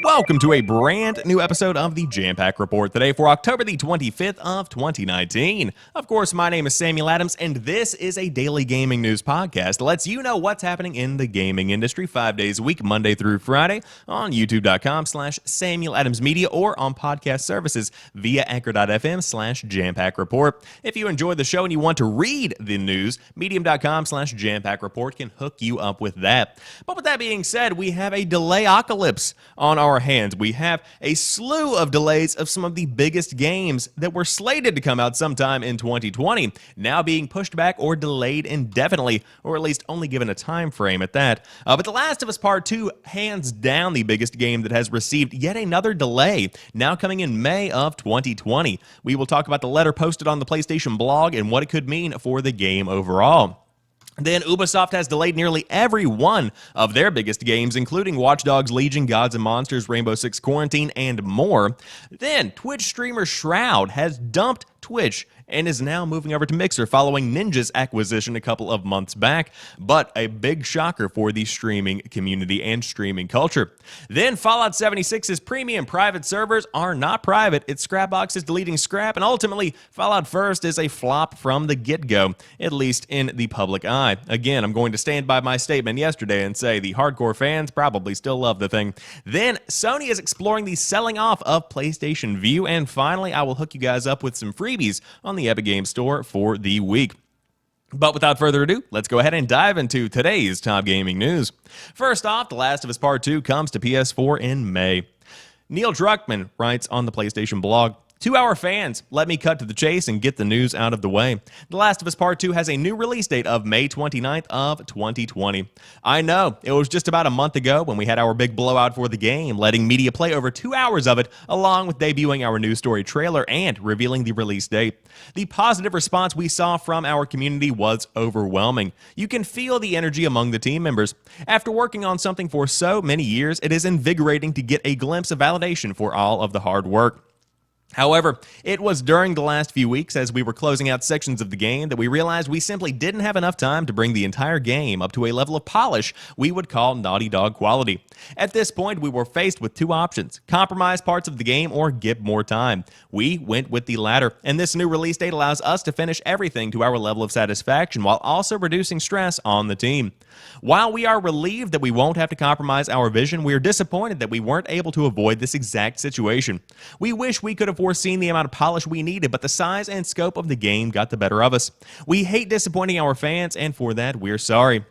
Welcome to a brand new episode of the Jampack Report today for October the 25th of 2019. Of course, my name is Samuel Adams, and this is a daily gaming news podcast that lets you know what's happening in the gaming industry 5 days a week, Monday through Friday, on youtube.com/Samuel Adams Media or on podcast services via anchor.fm/Jampack Report. If you enjoy the show and you want to read the news, medium.com/Jampack Report can hook you up with that. But with that being said, we have a delay-ocalypse on our hands. We have a slew of delays of some of the biggest games that were slated to come out sometime in 2020, now being pushed back or delayed indefinitely, or at least only given a time frame at that. But The Last of Us Part 2, hands down the biggest game that has received yet another delay, now coming in May of 2020. We will talk about the letter posted on the PlayStation blog and what it could mean for the game overall. Then Ubisoft has delayed nearly every one of their biggest games, including Watch Dogs Legion, Gods and Monsters, Rainbow Six Quarantine, and more. Then Twitch streamer Shroud has dumped Twitch and is now moving over to Mixer following Ninja's acquisition a couple of months back, but a big shocker for the streaming community and streaming culture. Then Fallout 76's premium private servers are not private. Its Scrapbox is deleting Scrap, and ultimately Fallout First is a flop from the get-go, at least in the public eye. Again, I'm going to stand by my statement yesterday and say the hardcore fans probably still love the thing. Then Sony is exploring the selling off of PlayStation Vue, and finally I will hook you guys up with some freebies on the Epic Games Store for the week. But without further ado, let's go ahead and dive into today's top gaming news. First off, The Last of Us Part 2 comes to PS4 in May. Neil Druckmann writes on the PlayStation blog, "To our fans, let me cut to the chase and get the news out of the way. The Last of Us Part 2 has a new release date of May 29th of 2020. I know, it was just about a month ago when we had our big blowout for the game, letting media play over 2 hours of it, along with debuting our news story trailer and revealing the release date. The positive response we saw from our community was overwhelming. You can feel the energy among the team members. After working on something for so many years, it is invigorating to get a glimpse of validation for all of the hard work. However, it was during the last few weeks as we were closing out sections of the game that we realized we simply didn't have enough time to bring the entire game up to a level of polish we would call Naughty Dog quality. At this point, we were faced with two options: compromise parts of the game or give more time. We went with the latter, and this new release date allows us to finish everything to our level of satisfaction while also reducing stress on the team. While we are relieved that we won't have to compromise our vision, we are disappointed that we weren't able to avoid this exact situation. We wish we could have foreseen the amount of polish we needed, but the size and scope of the game got the better of us. We hate disappointing our fans, and for that, we're sorry.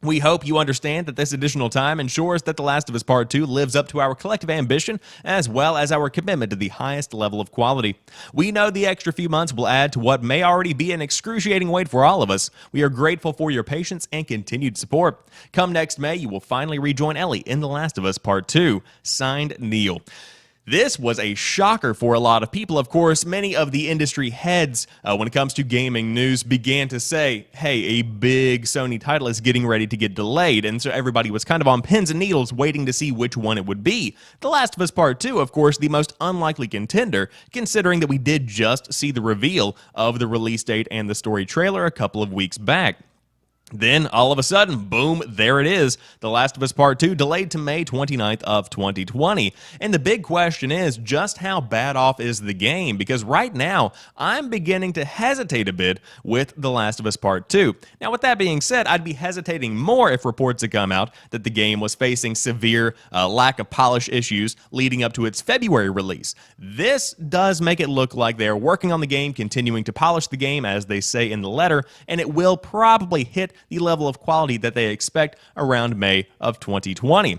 We hope you understand that this additional time ensures that The Last of Us Part 2 lives up to our collective ambition as well as our commitment to the highest level of quality. We know the extra few months will add to what may already be an excruciating wait for all of us. We are grateful for your patience and continued support. Come next May, you will finally rejoin Ellie in The Last of Us Part 2. Signed, Neil." This was a shocker for a lot of people. Of course, many of the industry heads, when it comes to gaming news, began to say, hey, a big Sony title is getting ready to get delayed, and so everybody was kind of on pins and needles waiting to see which one it would be. The Last of Us Part 2, of course, the most unlikely contender, considering that we did just see the reveal of the release date and the story trailer a couple of weeks back. Then, all of a sudden, boom, there it is. The Last of Us Part 2 delayed to May 29th of 2020. And the big question is, just how bad off is the game? Because right now, I'm beginning to hesitate a bit with The Last of Us Part 2. Now, with that being said, I'd be hesitating more if reports had come out that the game was facing severe lack of polish issues leading up to its February release. This does make it look like they're working on the game, continuing to polish the game, as they say in the letter, and it will probably hit the level of quality that they expect around May of 2020.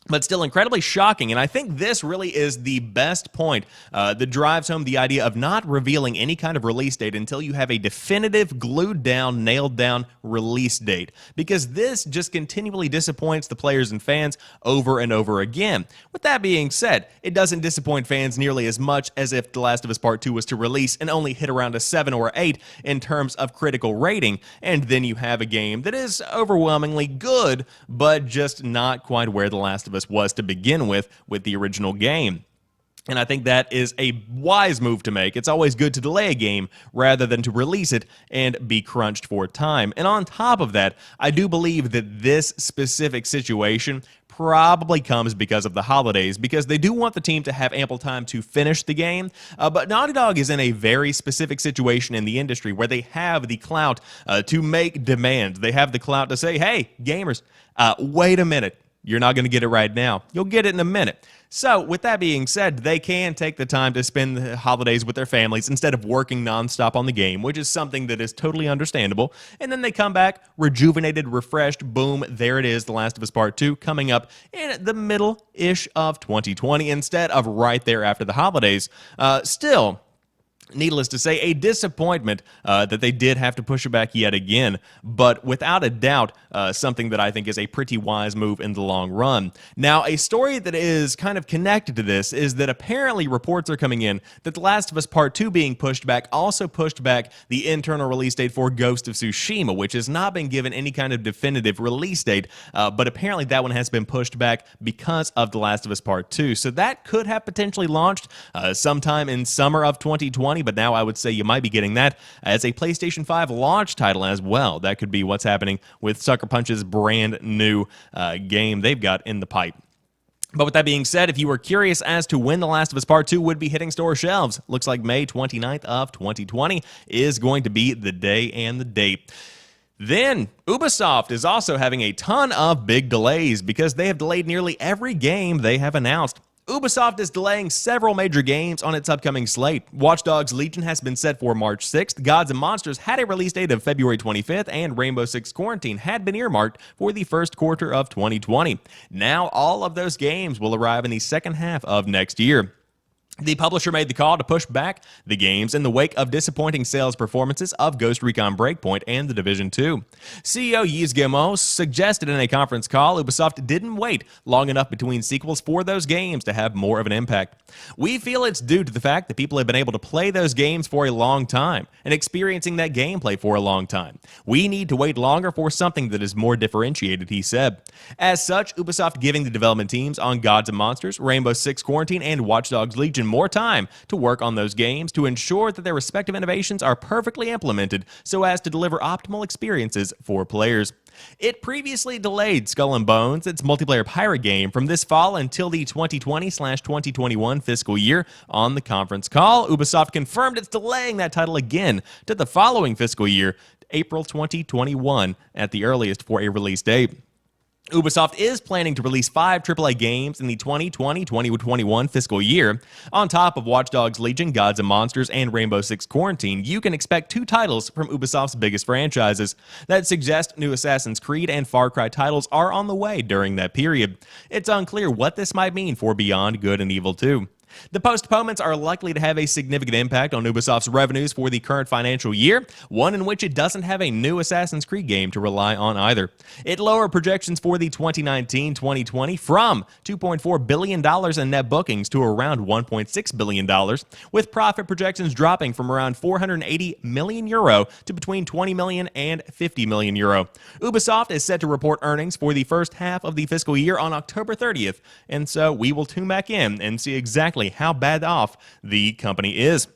But still incredibly shocking, and I think this really is the best point that drives home the idea of not revealing any kind of release date until you have a definitive, glued down, nailed down release date. Because this just continually disappoints the players and fans over and over again. With that being said, it doesn't disappoint fans nearly as much as if The Last of Us Part 2 was to release and only hit around a 7 or 8 in terms of critical rating, and then you have a game that is overwhelmingly good, but just not quite where The Last of Us was to begin with the original game. And I think that is a wise move to make. It's always good to delay a game rather than to release it and be crunched for time. And on top of that, I do believe that this specific situation probably comes because of the holidays, because they do want the team to have ample time to finish the game. But Naughty Dog is in a very specific situation in the industry where they have the clout to make demands. They have the clout to say, hey, gamers, wait a minute. You're not going to get it right now. You'll get it in a minute. So, with that being said, they can take the time to spend the holidays with their families instead of working nonstop on the game, which is something that is totally understandable. And then they come back, rejuvenated, refreshed, boom, there it is, The Last of Us Part 2, coming up in the middle-ish of 2020 instead of right there after the holidays. Still, needless to say, a disappointment that they did have to push it back yet again, but without a doubt, something that I think is a pretty wise move in the long run. Now, a story that is kind of connected to this is that apparently reports are coming in that The Last of Us Part 2 being pushed back also pushed back the internal release date for Ghost of Tsushima, which has not been given any kind of definitive release date, but apparently that one has been pushed back because of The Last of Us Part 2. So that could have potentially launched sometime in summer of 2020, but now I would say you might be getting that as a PlayStation 5 launch title as well. That could be what's happening with Sucker Punch's brand new game they've got in the pipe. But with that being said, if you were curious as to when The Last of Us Part 2 would be hitting store shelves, looks like May 29th of 2020 is going to be the day and the date. Then, Ubisoft is also having a ton of big delays because they have delayed nearly every game they have announced. Ubisoft is delaying several major games on its upcoming slate. Watch Dogs Legion has been set for March 6th, Gods and Monsters had a release date of February 25th, and Rainbow Six Quarantine had been earmarked for the first quarter of 2020. Now, all of those games will arrive in the second half of next year. The publisher made the call to push back the games in the wake of disappointing sales performances of Ghost Recon Breakpoint and The Division 2. CEO Yves Guillemot suggested in a conference call Ubisoft didn't wait long enough between sequels for those games to have more of an impact. We feel it's due to the fact that people have been able to play those games for a long time and experiencing that gameplay for a long time. We need to wait longer for something that is more differentiated, he said. As such, Ubisoft giving the development teams on Gods and Monsters, Rainbow Six Quarantine, and Watch Dogs Legion more time to work on those games to ensure that their respective innovations are perfectly implemented so as to deliver optimal experiences for players. It previously delayed Skull and Bones, its multiplayer pirate game, from this fall until the 2020/2021 fiscal year. On the conference call, Ubisoft confirmed it's delaying that title again to the following fiscal year, April 2021 at the earliest for a release date. Ubisoft is planning to release 5 AAA games in the 2020-2021 fiscal year. On top of Watch Dogs Legion, Gods and Monsters, and Rainbow Six Quarantine, you can expect 2 titles from Ubisoft's biggest franchises. That suggests new Assassin's Creed and Far Cry titles are on the way during that period. It's unclear what this might mean for Beyond Good and Evil 2. The postponements are likely to have a significant impact on Ubisoft's revenues for the current financial year, one in which it doesn't have a new Assassin's Creed game to rely on either. It lowered projections for the 2019-2020 from $2.4 billion in net bookings to around $1.6 billion, with profit projections dropping from around €480 million to between €20 million and €50 million. Ubisoft is set to report earnings for the first half of the fiscal year on October 30th, and so we will tune back in and see exactly how bad off the company is.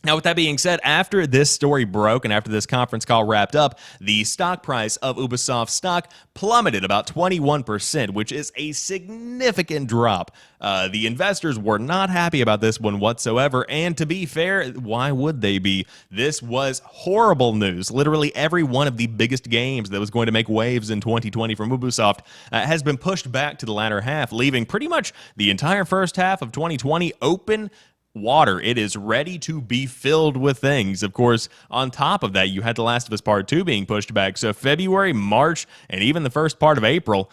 Now, with that being said, after this story broke and after this conference call wrapped up, the stock price of Ubisoft stock plummeted about 21%, which is a significant drop. The investors were not happy about this one whatsoever, and to be fair, why would they be? This was horrible news. Literally every one of the biggest games that was going to make waves in 2020 from Ubisoft has been pushed back to the latter half, leaving pretty much the entire first half of 2020 open water. It is ready to be filled with things. Of course, on top of that, you had The Last of Us Part 2 being pushed back. So February, March, and even the first part of April,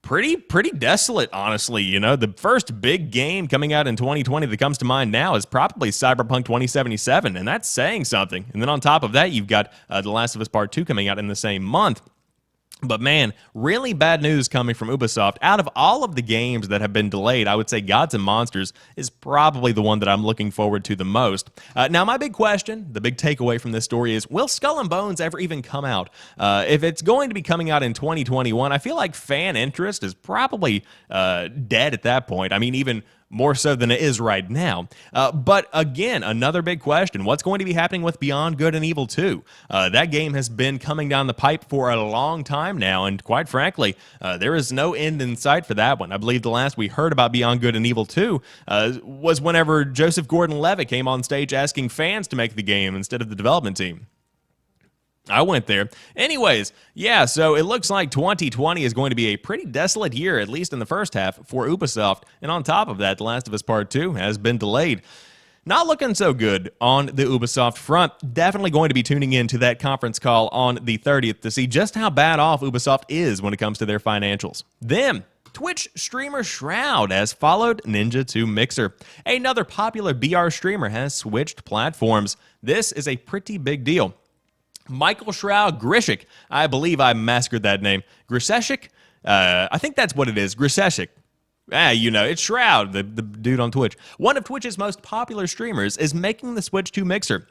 pretty desolate, honestly. You know, the first big game coming out in 2020 that comes to mind now is probably Cyberpunk 2077, and that's saying something. And then on top of that, you've got The Last of Us Part 2 coming out in the same month. But man, really bad news coming from Ubisoft. Out of all of the games that have been delayed, I would say Gods and Monsters is probably the one that I'm looking forward to the most. Now, my big question, the big takeaway from this story is, will Skull and Bones ever even come out? If it's going to be coming out in 2021, I feel like fan interest is probably dead at that point. I mean, even more so than it is right now. But again, another big question, what's going to be happening with Beyond Good and Evil 2? That game has been coming down the pipe for a long time now, and quite frankly, there is no end in sight for that one. I believe the last we heard about Beyond Good and Evil 2 was whenever Joseph Gordon-Levitt came on stage asking fans to make the game instead of the development team. I went there. Anyways, yeah, so it looks like 2020 is going to be a pretty desolate year, at least in the first half, for Ubisoft. And on top of that, The Last of Us Part 2 has been delayed. Not looking so good on the Ubisoft front. Definitely going to be tuning in to that conference call on the 30th to see just how bad off Ubisoft is when it comes to their financials. Then, Twitch streamer Shroud has followed Ninja to Mixer. Another popular BR streamer has switched platforms. This is a pretty big deal. Michael Shroud Grishik, I believe I massacred that name. Griseshik? I think that's what it is, Griseshik. You know, it's Shroud, the dude on Twitch. One of Twitch's most popular streamers is making the switch to Mixer,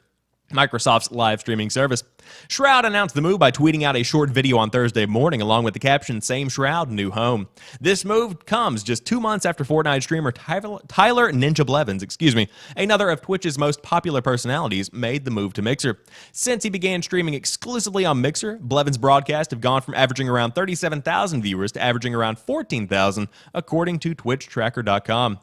Microsoft's live streaming service. Shroud announced the move by tweeting out a short video on Thursday morning along with the caption, "Same Shroud, new home." This move comes just 2 months after Fortnite streamer Tyler Ninja Blevins, another of Twitch's most popular personalities, made the move to Mixer. Since he began streaming exclusively on Mixer, Blevins' broadcasts have gone from averaging around 37,000 viewers to averaging around 14,000, according to TwitchTracker.com.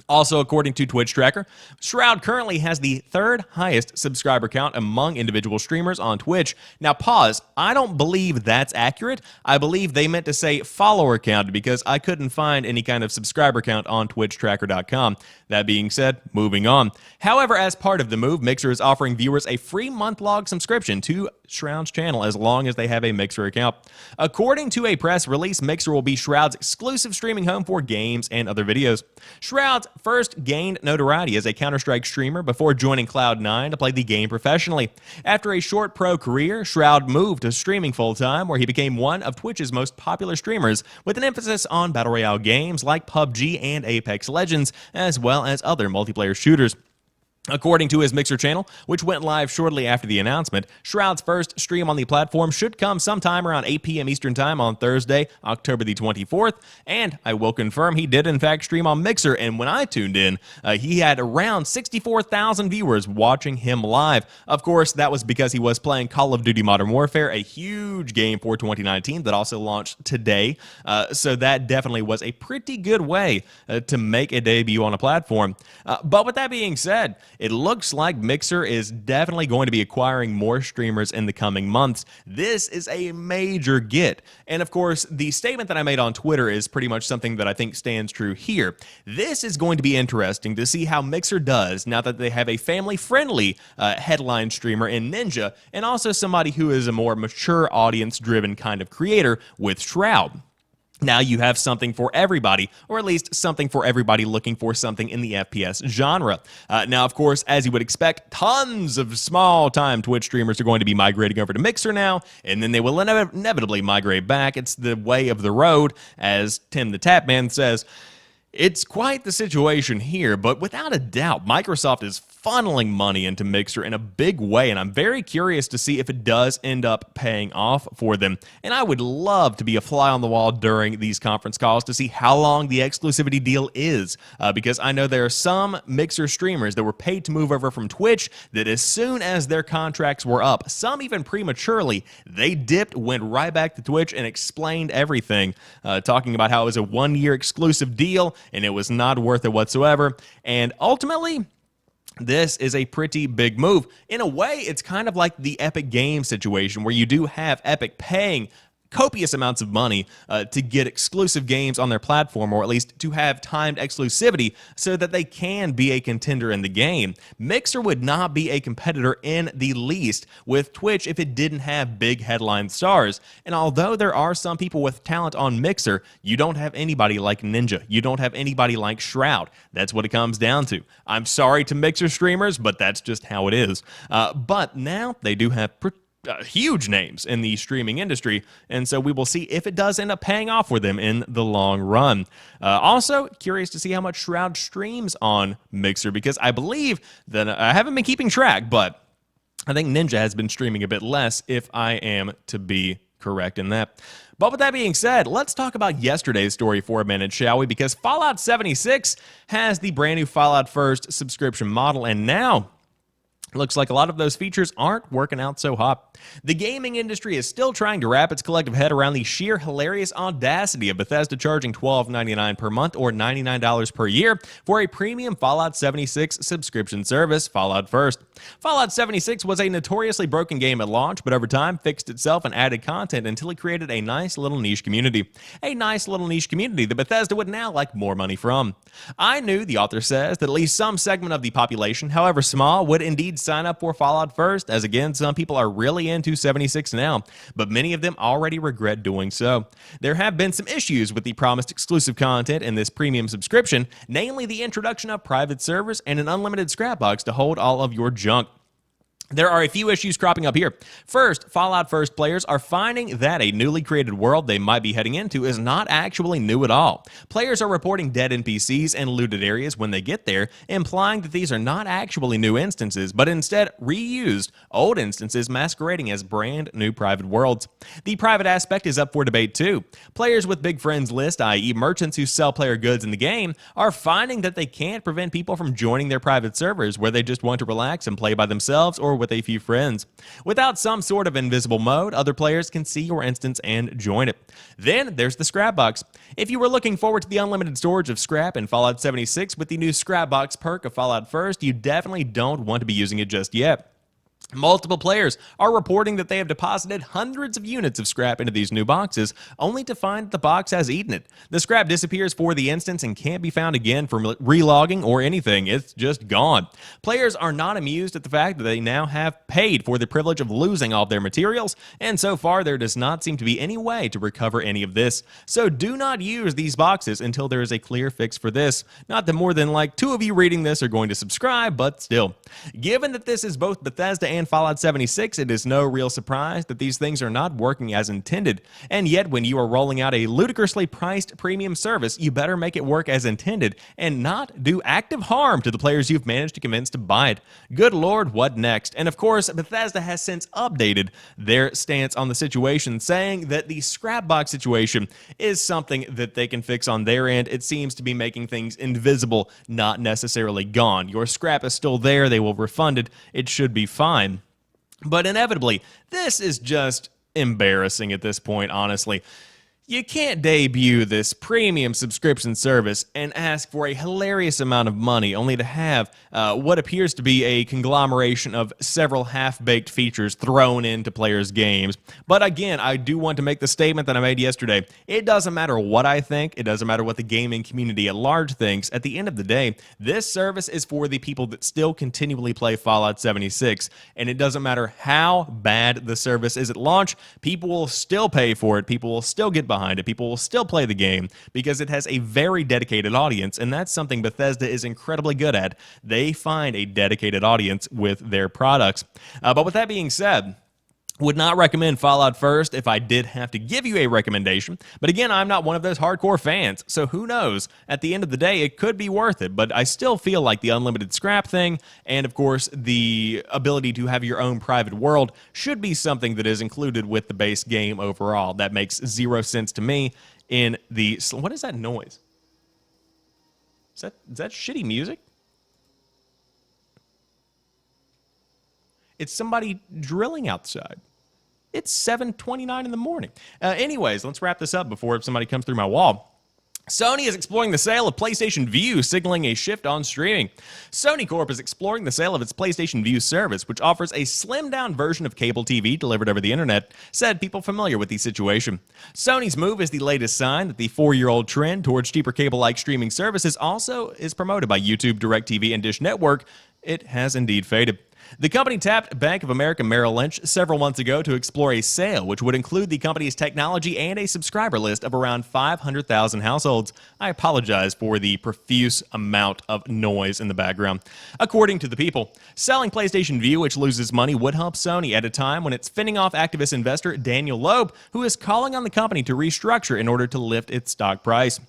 Also, according to Twitch Tracker, Shroud currently has the third highest subscriber count among individual streamers on Twitch. Now, pause. I don't believe that's accurate. I believe they meant to say follower count because I couldn't find any kind of subscriber count on TwitchTracker.com. That being said, moving on. However, as part of the move, Mixer is offering viewers a free month-long subscription to Shroud's channel as long as they have a Mixer account. According to a press release, Mixer will be Shroud's exclusive streaming home for games and other videos. Shroud first gained notoriety as a Counter-Strike streamer before joining Cloud9 to play the game professionally. After a short pro career, Shroud moved to streaming full-time, where he became one of Twitch's most popular streamers, with an emphasis on Battle Royale games like PUBG and Apex Legends, as well as other multiplayer shooters. According to his Mixer channel, which went live shortly after the announcement, Shroud's first stream on the platform should come sometime around 8 p.m. Eastern Time on Thursday, October the 24th, and I will confirm he did in fact stream on Mixer, and when I tuned in, he had around 64,000 viewers watching him live. Of course, that was because he was playing Call of Duty Modern Warfare, a huge game for 2019 that also launched today, so that definitely was a pretty good way to make a debut on a platform. But with that being said, it looks like Mixer is definitely going to be acquiring more streamers in the coming months. This is a major get. And of course, the statement that I made on Twitter is pretty much something that I think stands true here. This is going to be interesting to see how Mixer does now that they have a family-friendly headline streamer in Ninja, and also somebody who is a more mature audience-driven kind of creator with Shroud. Now you have something for everybody, or at least something for everybody looking for something in the FPS genre. Now, of course, as you would expect, tons of small-time Twitch streamers are going to be migrating over to Mixer now, and then they will inevitably migrate back. It's the way of the road, as Tim the Tapman says. It's quite the situation here, but without a doubt, Microsoft is funneling money into Mixer in a big way, and I'm very curious to see if it does end up paying off for them. And I would love to be a fly on the wall during these conference calls to see how long the exclusivity deal is, because I know there are some Mixer streamers that were paid to move over from Twitch that as soon as their contracts were up, some even prematurely, they dipped, went right back to Twitch, and explained everything, talking about how it was a one-year exclusive deal, and it was not worth it whatsoever. And ultimately, this is a pretty big move. In a way, it's kind of like the Epic Games situation where you do have Epic paying copious amounts of money to get exclusive games on their platform, or at least to have timed exclusivity so that they can be a contender in the game. Mixer would not be a competitor in the least with Twitch if it didn't have big headline stars. And although there are some people with talent on Mixer, you don't have anybody like Ninja. You don't have anybody like Shroud. That's what it comes down to. I'm sorry to Mixer streamers, but that's just how it is. But now they do have huge names in the streaming industry, and so we will see if it does end up paying off for them in the long run. Also, curious to see how much Shroud streams on Mixer, because I believe that I haven't been keeping track, but I think Ninja has been streaming a bit less, if I am to be correct in that. But with that being said, let's talk about yesterday's story for a minute, shall we? Because Fallout 76 has the brand new Fallout First subscription model, and now looks like a lot of those features aren't working out so hot. The gaming industry is still trying to wrap its collective head around the sheer hilarious audacity of Bethesda charging $12.99 per month or $99 per year for a premium Fallout 76 subscription service, Fallout First. Fallout 76 was a notoriously broken game at launch, but over time fixed itself and added content until it created a nice little niche community. A nice little niche community that Bethesda would now like more money from. I knew, the author says, that at least some segment of the population, however small, would indeed sign up for Fallout First, as again, some people are really into 76 now, but many of them already regret doing so. There have been some issues with the promised exclusive content in this premium subscription, namely the introduction of private servers and an unlimited scrap box to hold all of your junk. There are a few issues cropping up here. First, Fallout First players are finding that a newly created world they might be heading into is not actually new at all. Players are reporting dead NPCs and looted areas when they get there, implying that these are not actually new instances, but instead reused old instances masquerading as brand new private worlds. The private aspect is up for debate too. Players with big friends list, i.e. merchants who sell player goods in the game, are finding that they can't prevent people from joining their private servers where they just want to relax and play by themselves or with a few friends. Without some sort of invisible mode, other players can see your instance and join it. Then there's the scrap box. If you were looking forward to the unlimited storage of scrap in Fallout 76 with the new scrap box perk of Fallout First, you definitely don't want to be using it just yet. Multiple players are reporting that they have deposited hundreds of units of scrap into these new boxes, only to find that the box has eaten it. The scrap disappears for the instance and can't be found again from relogging or anything. It's just gone. Players are not amused at the fact that they now have paid for the privilege of losing all of their materials, and so far there does not seem to be any way to recover any of this. So do not use these boxes until there is a clear fix for this. Not that more than like 2 of you reading this are going to subscribe, but still. Given that this is both Bethesda and Fallout 76, it is no real surprise that these things are not working as intended. And yet, when you are rolling out a ludicrously priced premium service, you better make it work as intended and not do active harm to the players you've managed to convince to buy it. Good Lord, what next? And of course, Bethesda has since updated their stance on the situation, saying that the scrap box situation is something that they can fix on their end. It seems to be making things invisible, not necessarily gone. Your scrap is still there. They will refund it. It should be fine. But inevitably, this is just embarrassing at this point, honestly. You can't debut this premium subscription service and ask for a hilarious amount of money only to have what appears to be a conglomeration of several half-baked features thrown into players' games. But again, I do want to make the statement that I made yesterday. It doesn't matter what I think. It doesn't matter what the gaming community at large thinks. At the end of the day, this service is for the people that still continually play Fallout 76. And it doesn't matter how bad the service is at launch, people will still pay for it. People will still get behind it. People will still play the game because it has a very dedicated audience, and that's something Bethesda is incredibly good at. They find a dedicated audience with their products. But with that being said, would not recommend Fallout First if I did have to give you a recommendation. But again, I'm not one of those hardcore fans, so who knows? At the end of the day, it could be worth it, but I still feel like the unlimited scrap thing and, of course, the ability to have your own private world should be something that is included with the base game overall. That makes zero sense to me in the... What is that noise? Is that shitty music? It's somebody drilling outside. It's 7:29 in the morning. Anyways, let's wrap this up before somebody comes through my wall. Sony is exploring the sale of PlayStation Vue, signaling a shift on streaming. Sony Corp is exploring the sale of its PlayStation Vue service, which offers a slimmed-down version of cable TV delivered over the internet, said people familiar with the situation. Sony's move is the latest sign that the 4-year-old trend towards cheaper cable-like streaming services also is promoted by YouTube, DirecTV, and Dish Network. It has indeed faded. The company tapped Bank of America Merrill Lynch several months ago to explore a sale, which would include the company's technology and a subscriber list of around 500,000 households. I apologize for the profuse amount of noise in the background. According to the People, selling PlayStation Vue, which loses money, would help Sony at a time when it's fending off activist investor Daniel Loeb, who is calling on the company to restructure in order to lift its stock price.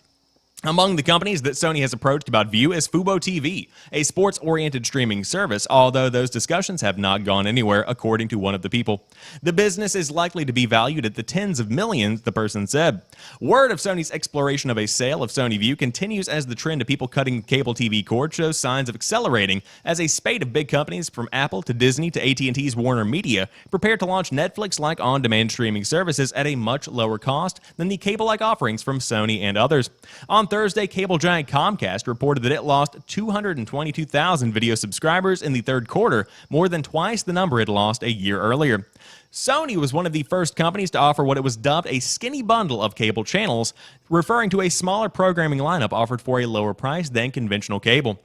Among the companies that Sony has approached about View is Fubo TV, a sports-oriented streaming service, although those discussions have not gone anywhere, according to one of the people. The business is likely to be valued at the tens of millions, the person said. Word of Sony's exploration of a sale of Sony View continues as the trend of people cutting the cable TV cord shows signs of accelerating as a spate of big companies from Apple to Disney to AT&T's Warner Media prepare to launch Netflix-like on-demand streaming services at a much lower cost than the cable-like offerings from Sony and others. On Thursday, cable giant Comcast reported that it lost 222,000 video subscribers in the third quarter, more than twice the number it lost a year earlier. Sony was one of the first companies to offer what it was dubbed a skinny bundle of cable channels, referring to a smaller programming lineup offered for a lower price than conventional cable.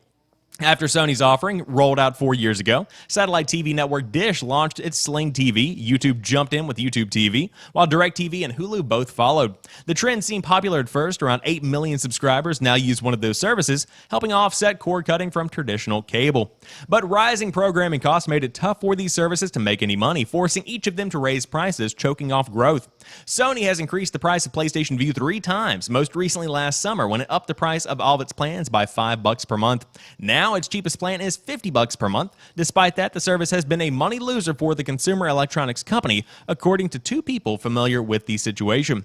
After Sony's offering rolled out 4 years ago, satellite TV network Dish launched its Sling TV, YouTube jumped in with YouTube TV, while DirecTV and Hulu both followed. The trend seemed popular at first. Around 8 million subscribers now use one of those services, helping offset cord cutting from traditional cable. But rising programming costs made it tough for these services to make any money, forcing each of them to raise prices, choking off growth. Sony has increased the price of PlayStation Vue 3 times, most recently last summer when it upped the price of all of its plans by $5 per month. Now its cheapest plan is $50 per month. Despite that, the service has been a money loser for the consumer electronics company, according to two people familiar with the situation.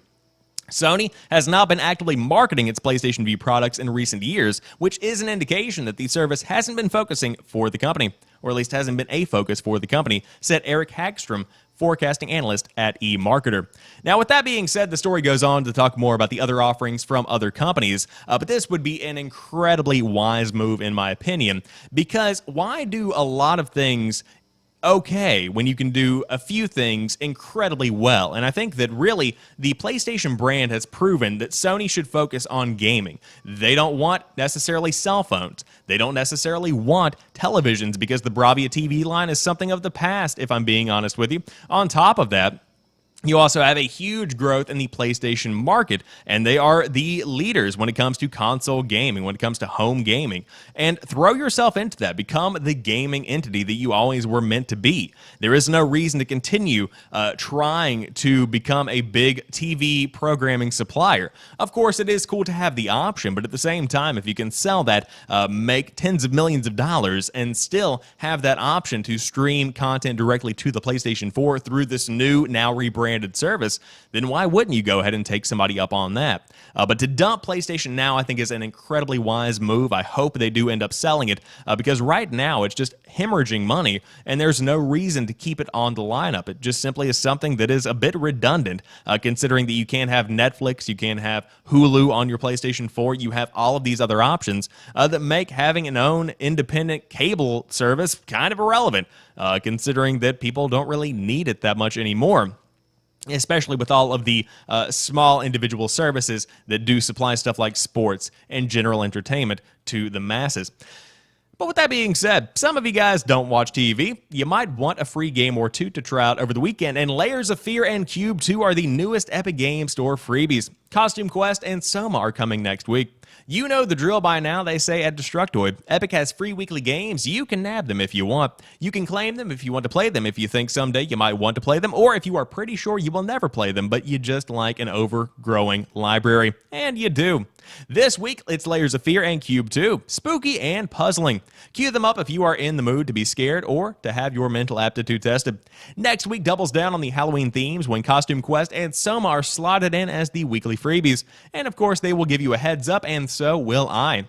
Sony has not been actively marketing its PlayStation Vue products in recent years, which is an indication that the service hasn't been focusing for the company, or at least hasn't been a focus for the company, said Eric Hagstrom, forecasting analyst at eMarketer. Now, with that being said, the story goes on to talk more about the other offerings from other companies, but this would be an incredibly wise move, in my opinion, because why do a lot of things okay when you can do a few things incredibly well? And I think that really the PlayStation brand has proven that Sony should focus on gaming. They don't want necessarily cell phones. They don't necessarily want televisions because the Bravia TV line is something of the past, if I'm being honest with you. On top of that, you also have a huge growth in the PlayStation market, and they are the leaders when it comes to console gaming, when it comes to home gaming. And throw yourself into that. Become the gaming entity that you always were meant to be. There is no reason to continue trying to become a big TV programming supplier. Of course, it is cool to have the option, but at the same time, if you can sell that, make tens of millions of dollars, and still have that option to stream content directly to the PlayStation 4 through this new, now rebranded service, then why wouldn't you go ahead and take somebody up on that? But to dump PlayStation Now, I think, is an incredibly wise move. I hope they do end up selling it, because right now it's just hemorrhaging money, and there's no reason to keep it on the lineup. It just simply is something that is a bit redundant, considering that you can't have Netflix, you can't have Hulu on your PlayStation 4, you have all of these other options that make having an own independent cable service kind of irrelevant, considering that people don't really need it that much anymore, especially with all of the small individual services that do supply stuff like sports and general entertainment to the masses. But with that being said, some of you guys don't watch TV. You might want a free game or two to try out over the weekend, and Layers of Fear and QUBE 2 are the newest Epic Games Store freebies. Costume Quest and Soma are coming next week. You know the drill by now, they say at Destructoid. Epic has free weekly games. You can nab them if you want. You can claim them if you want to play them, if you think someday you might want to play them, or if you are pretty sure you will never play them, but you just like an overgrowing library. And you do. This week, it's Layers of Fear and QUBE 2. Spooky and puzzling. Cue them up if you are in the mood to be scared or to have your mental aptitude tested. Next week doubles down on the Halloween themes when Costume Quest and Soma are slotted in as the weekly freebies. And of course, they will give you a heads up, and so will I.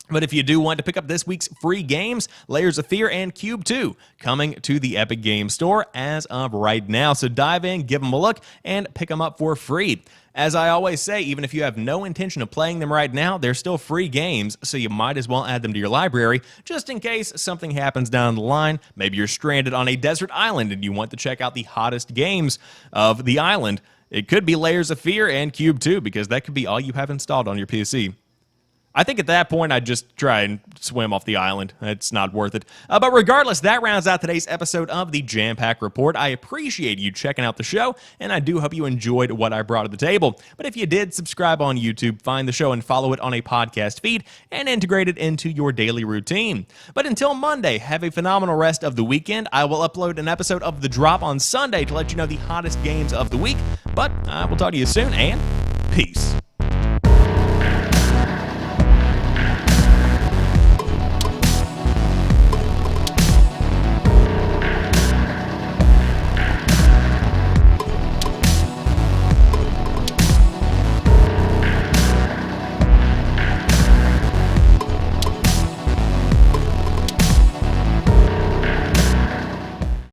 But if you do want to pick up this week's free games, Layers of Fear and QUBE 2 coming to the Epic Games Store as of right now. So dive in, give them a look, and pick them up for free. As I always say, even if you have no intention of playing them right now, they're still free games, so you might as well add them to your library, just in case something happens down the line. Maybe you're stranded on a desert island and you want to check out the hottest games of the island. It could be Layers of Fear and QUBE 2, because that could be all you have installed on your PC. I think at that point, I'd just try and swim off the island. It's not worth it. But regardless, that rounds out today's episode of the Jampack Report. I appreciate you checking out the show, and I do hope you enjoyed what I brought to the table. But if you did, subscribe on YouTube, find the show, and follow it on a podcast feed, and integrate it into your daily routine. But until Monday, have a phenomenal rest of the weekend. I will upload an episode of The Drop on Sunday to let you know the hottest games of the week. But I will talk to you soon, and